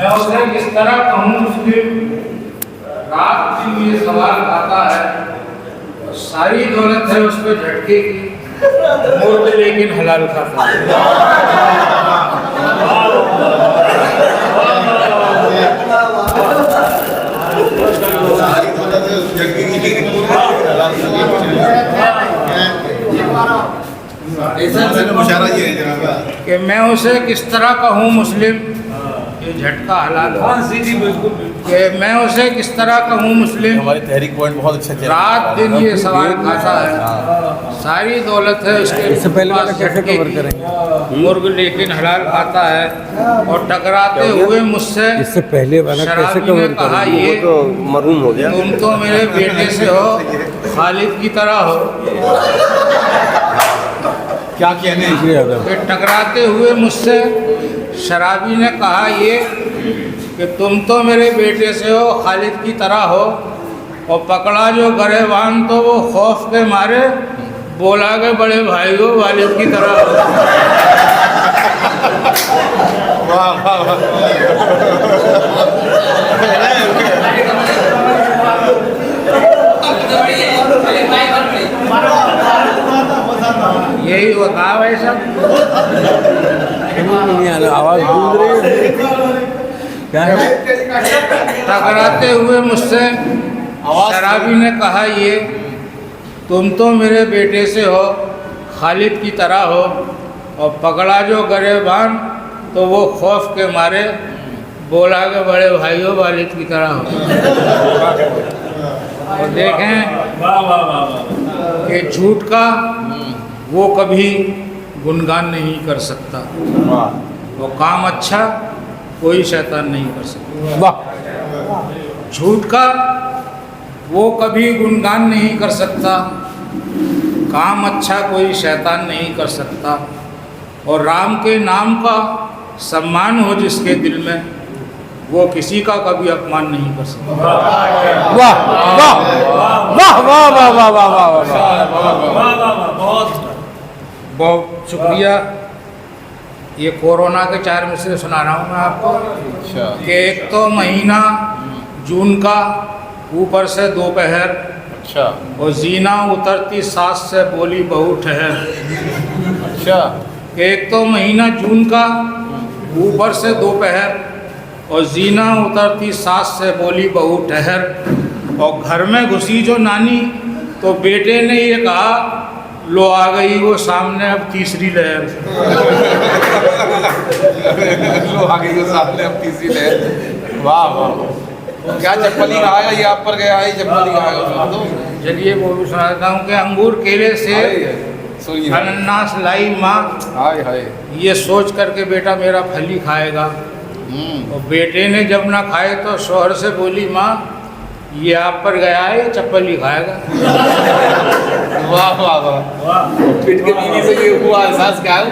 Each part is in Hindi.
मैं उसे किस तरह कहूँ मुस्लिम, रात दिन ये सवाल आता है, सारी दौलत है उस पर झटके की, मुर्द लेकिन हलाल खाता है। कि मैं उसे किस तरह कहूँ मुस्लिम, ये झटका हलाल है। कि मैं उसे किस तरह कहूँ मुस्लिम, हमारी तहरीक पॉइंट बहुत अच्छा चल रहा है। रात दिन ये सवाल खाता है, सारी दौलत है उसके इससे पहले वाला कैसे झटके कवर की, करेंगे? मुर्ग लेकिन हलाल खाता है। और टकराते हुए मुझसे इससे पहले वाला कैसे शराबी ने कवर कहा, करेंगे? ये तो मरूम हो गया। तुम तो मेरे बेटे से हो, खालिद की तरह हो। क्या कहने हैं? कि टकराते हुए मुझसे शराबी ने कहा ये कि तुम तो मेरे बेटे से हो, खालिद की तरह हो। और पकड़ा जो गरेबान तो वो खौफ के मारे बोला के बड़े भाई हो, वालिद की तरह हो। वाह वाह वाह। यही होता है भाई सब। आवाज गूंज रही है क्या है? टकराते हुए मुझसे शराबी ने कहा ये तुम तो मेरे बेटे से हो, खालिद की तरह हो। और पकड़ा जो गरेबान तो वो खौफ के मारे बोला के बड़े भाइयों वालिद की तरह हो। और देखें कि झूठ का वो कभी गुणगान नहीं कर सकता, वो काम अच्छा कोई शैतान नहीं कर सकता। वाह, झूठ का वो कभी गुणगान नहीं कर सकता, काम अच्छा कोई शैतान नहीं कर सकता। और राम के नाम का सम्मान हो जिसके दिल में, वो किसी का कभी अपमान नहीं कर सकता। वाह वाह वाह वाह वाह वाह वाह वाह बहुत शुक्रिया। ये कोरोना के 4 मिसरे सुना रहा हूँ मैं आपको। कि एक तो महीना जून का, ऊपर से दोपहर, अच्छा और जीना उतरती सांस से बोली बहू ठहर। अच्छा। कि एक तो महीना जून का, ऊपर से दोपहर, और जीना उतरती सांस से बोली बहू ठहर। और घर में घुसी जो नानी तो बेटे ने ये कहा, लो आ गई वो सामने अब तीसरी लहर। लो आ गई वो सामने अब तीसरी लहर। वाह वाह। क्या चप्पली खाया, ये आप पर गया है चप्पली खाया तो। चलिए वो भी सुनाता हूँ कि अंगूर केले से सुनिए। अनन्नास लाई माँ, हाय हाय। ये सोच करके बेटा मेरा फल ही खाएगा। और बेटे ने जब ना खाए तो शौहर से बोली, माँ ये आप पर गया है, ये चप्पल ही खाएगा। वाह वाह वाह। पिट के बीवी से ये हुआ एहसास क्या है?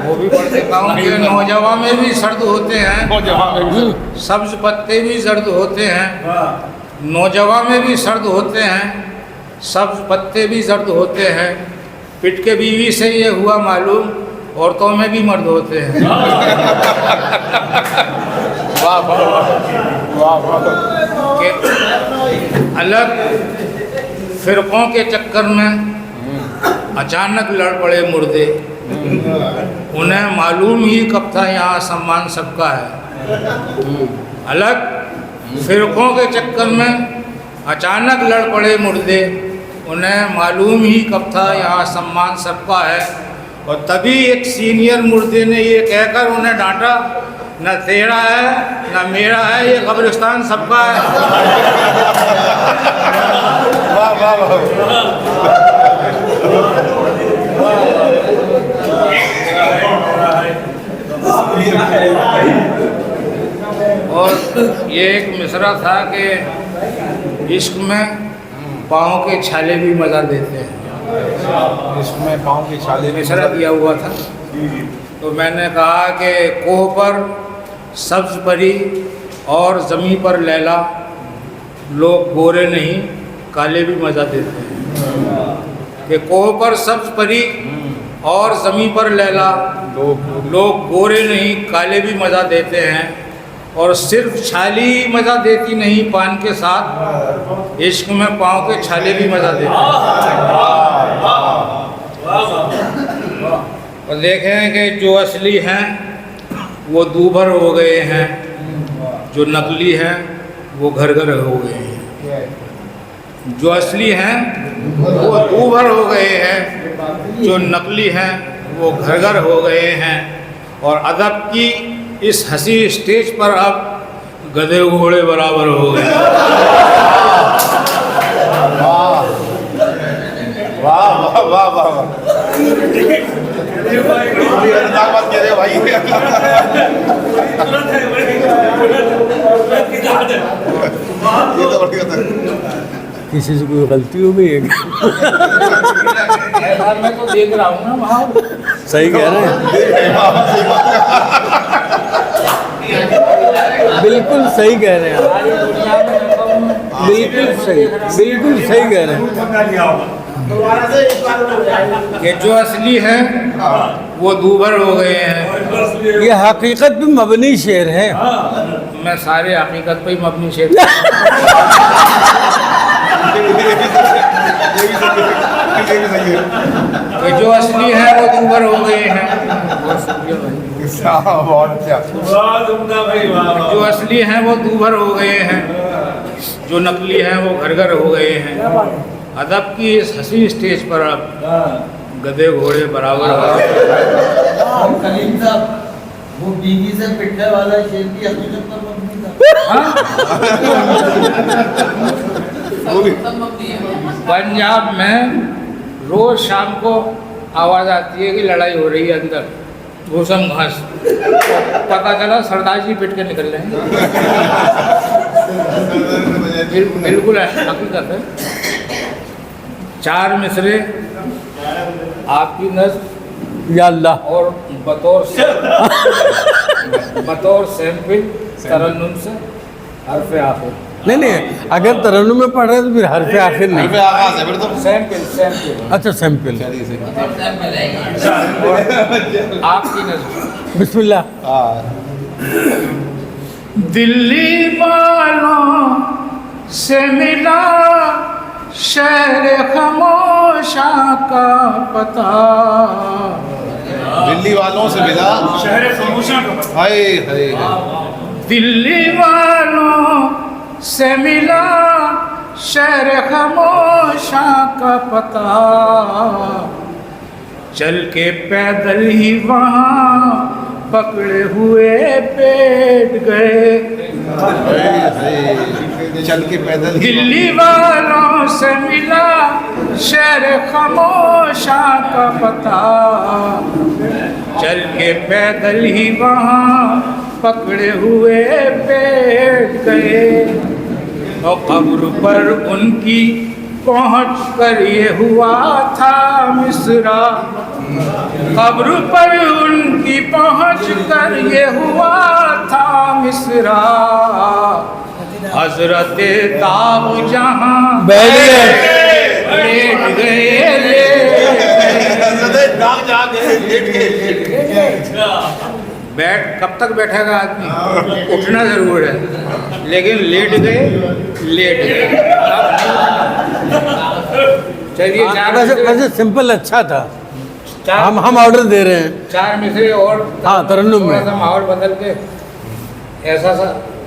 वो भी पढ़ देता हूँ कि नौजवान में भी सर्द होते हैं, सब्ज पत्ते भी सर्द होते हैं। नौजवान में भी सर्द होते हैं, सब्ज पत्ते भी सर्द होते हैं। पिट के बीवी से ये हुआ मालूम, औरतों में भी मर्द होते हैं। वाह वाह वाह वाह। कि अलग फिरकों के चक्कर में अचानक लड़ पड़े मुर्दे, उन्हें मालूम ही कब था यहाँ सम्मान सबका है। अलग फिरकों के चक्कर में अचानक लड़ पड़े मुर्दे, उन्हें मालूम ही कब था यहाँ सम्मान सबका है। और तभी एक सीनियर मुर्दे ने ये कहकर उन्हें डांटा, न तेरा है न मेरा है, ये कब्रिस्तान सबका है। वाह वाह वाह। और ये एक मिसरा था कि इश्क में पाँव के छाले भी मज़ा देते हैं। इसमें पाँव के छाले में मिसरा दिया हुआ था। तो मैंने कहा कि कोह पर सब्ज परी और ज़मीं पर लैला, लोग गोरे नहीं काले भी मज़ा देते हैं। कि कोह पर सब्ज परी और ज़मीं पर लैला, लोग गोरे नहीं काले भी मज़ा देते हैं। और सिर्फ छाली मज़ा देती नहीं, पान के साथ इश्क में पाँव के छाले भी मज़ा देते हैं। और देखें कि जो असली हैं वो दूभर हो गए हैं, जो नकली हैं वो घर घर हो गए हैं। जो असली हैं वो दूभर हो गए हैं, जो नकली हैं वो घर घर हो गए हैं। और अदब की इस हंसी स्टेज पर अब गधे घोड़े बराबर हो गए। वाह वाह वाह वाह वाह बात कह रहे हो भाई। ये तो बढ़िया था। किसी से कोई गलती हो गई है क्या? ऐसा मैं तो देख रहा हूँ ना वहाँ। सही कह रहे हैं, बिल्कुल सही कह रहे हैं आप। बिल्कुल सही कह रहे हैं कि जो असली है वो दूभर हो गए हैं। ये हकीकत पे मबनी शेर है। मैं सारे हकीकत पे ही मबनी शेर। कि जो असली है वो दूभर हो गए हैं। बहुत अच्छा। जो असली हैं वो दूभर हो गए हैं, जो नकली हैं वो घर घर हो गए हैं। अदब की इस हंसी स्टेज पर अब गधे घोड़े बराबर हो गए। कलीम साहब, वो बीवी से पिटने वाला शेर की हकीकत पर मबनी था। पंजाब में रोज शाम को आवाज़ आती है कि लड़ाई हो रही है अंदर भूसम घास। पता चला सरदार जी पिट के निकल रहे हैं। बिल्कुल है, हकीकत है। चार मिसरे आपकी नज़्म या अल्लाह, और बतौर सैंपल तरन्नुम से हरफ आखिर। नहीं नहीं, अगर तरन्नुम में पढ़ रहे हैं तो फिर हरफ आखिर नहीं। आवाज है फिर तो। सैंपल अच्छा, सैंपल। आपकी नज़्म। बिस्मिल्लाह। दिल्ली वालों से मिला शहर खामोशा का पता। दिल्ली वालों से मिला शहर खामोशा का पता। हाय हाय। दिल्ली वालों से मिला शहर खामोशा का पता। चल के पैदल ही वहाँ पकड़े हुए पेट गए। चल के पैदल दिल्ली वालों से मिला शहर खामोशा का पता। चल के पैदल ही वहाँ पकड़े हुए पेट गए। और कब्र पर उनकी पहुँच कर ये हुआ था मिसरा। कब्र पर उनकी पहुँच कर ये हुआ था मिसरा। हजरत ताऊ जहाँ बैठ लेट गए बैठ कब तक बैठेगा आदमी? उठना जरूर है, लेकिन लेट गए। चलिए वैसे सिंपल अच्छा था। हम ऑर्डर दे रहे हैं। चार मिसरे और हाँ, तरन्नुम में। थोड़ा सा माहौल बदल के ऐसा सा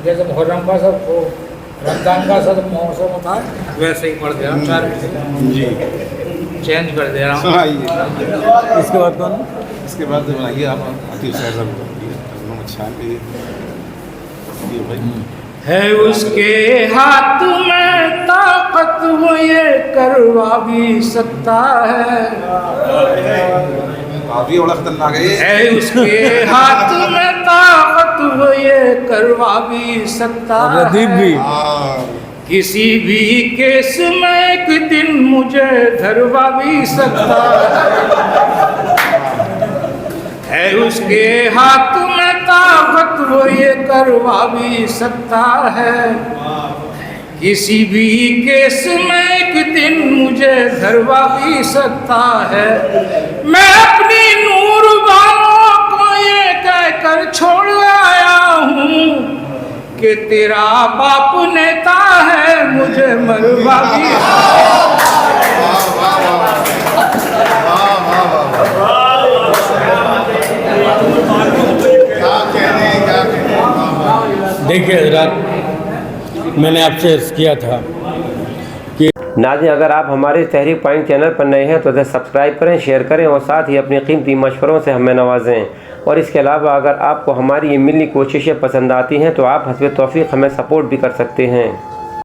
जैसे मुहर्रम का सब वो रमजान का सब मौसम होता है वैसे ही पढ़ दिया। चार मिसरे जी चेंज कर दे रहा हूँ। सुनाइए। इसके बाद कौन? इसके बाद बनाइए आप आतिफ साहब साहब। अच्छा है उसके हाथ में ताकत वो ये करवा भी सकता है। काफी बड़ा खतरनाक है उसके हाथ में ताकत वो ये करवा भी सकता है। रदीप भी। किसी भी केस में एक दिन मुझे धरवा भी सकता है उसके हाथ में ताकत वो ये करवा भी सकता है। किसी भी केस में एक दिन मुझे धरवा भी सकता है। मैं अपनी नूर बालों को ये कहकर छोड़ आया हूँ कि तेरा बाप नेता है मुझे मरवा भी देखिए हजरात, मैंने आपसे अर्ज़ किया था नाज़रीन, अगर आप हमारे तहरीक पॉइंट चैनल पर नए हैं तो इसे सब्सक्राइब करें, शेयर करें और साथ ही अपनी कीमती मशवरों से हमें नवाजें। और इसके अलावा अगर आपको हमारी ये मिली कोशिशें पसंद आती हैं तो आप हस्ब तौफीक हमें सपोर्ट भी कर सकते हैं।